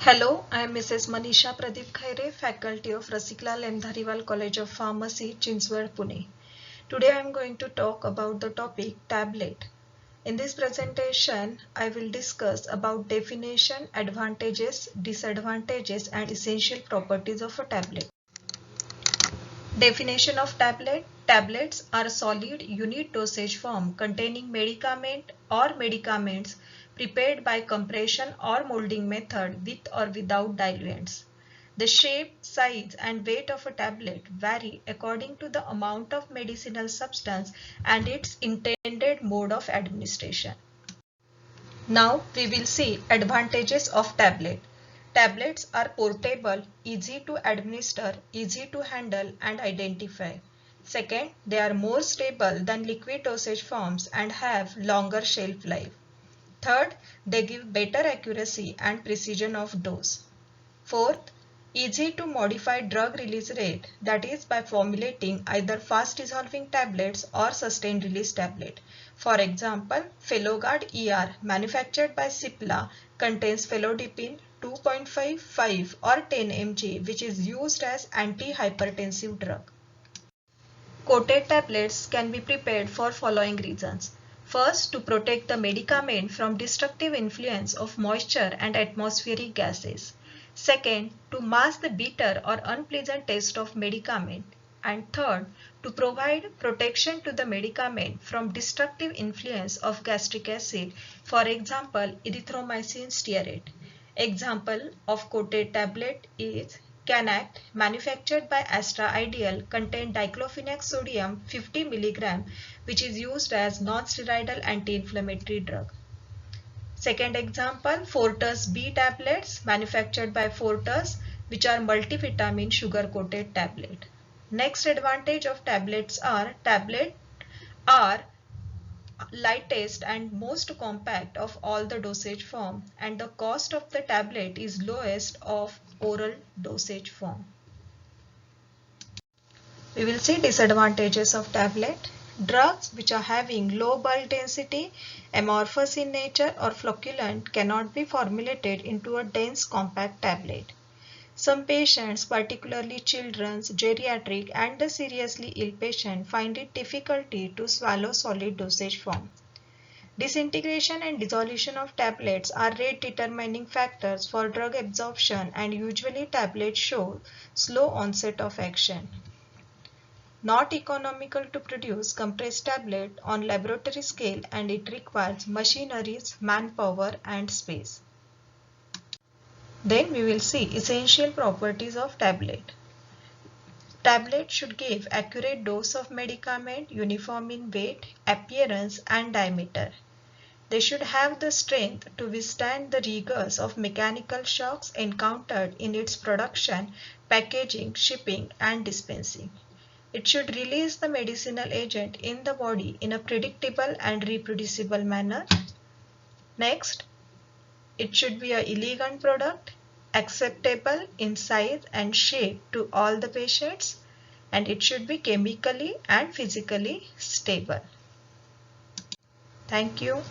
Hello, I am Mrs. Manisha Pradeep Khaire, Faculty of Rasiklal M. Dhariwal College of Pharmacy, Chinswad, Pune. Today I am going to talk about the topic tablet. In this presentation, I will discuss about definition, advantages, disadvantages and essential properties of a tablet. Definition of tablet. Tablets are a solid unit dosage form containing medicament or medicaments prepared by compression or molding method with or without diluents. The shape, size and weight of a tablet vary according to the amount of medicinal substance and its intended mode of administration. Now we will see advantages of tablet. Tablets are portable, easy to administer, easy to handle and identify. Second, they are more stable than liquid dosage forms and have longer shelf life. Third, they give better accuracy and precision of dose. Fourth, easy to modify drug release rate, that is by formulating either fast dissolving tablets or sustained release tablet. For example, Felogard ER manufactured by Cipla contains felodipine 2.55 or 10 mg, which is used as antihypertensive drug. Coated tablets can be prepared for following reasons. First, to protect the medicament from destructive influence of moisture and atmospheric gases. Second, to mask the bitter or unpleasant taste of medicament. And third, to provide protection to the medicament from destructive influence of gastric acid, for example, erythromycin stearate. Example of coated tablet is Canact, manufactured by Astra Ideal, contain diclofenac sodium 50 mg, which is used as non-steroidal anti-inflammatory drug. Second example, Fortis B tablets, manufactured by Fortis, which are multivitamin sugar-coated tablet. Next advantage of tablets are lightest and most compact of all the dosage form, and the cost of the tablet is lowest of oral dosage form. We will see disadvantages of tablet. Drugs which are having low bulk density, amorphous in nature or flocculent cannot be formulated into a dense compact tablet. Some patients, particularly children, geriatric and the seriously ill patient, find it difficulty to swallow solid dosage form. Disintegration and dissolution of tablets are rate determining factors for drug absorption, and usually tablets show slow onset of action. Not economical to produce compressed tablet on laboratory scale, and it requires machineries, manpower and space. Then we will see essential properties of tablet. Tablet should give accurate dose of medicament, uniform in weight, appearance and diameter. They should have the strength to withstand the rigors of mechanical shocks encountered in its production, packaging, shipping and dispensing. It should release the medicinal agent in the body in a predictable and reproducible manner. Next, it should be an elegant product, acceptable in size and shape to all the patients, and it should be chemically and physically stable. Thank you.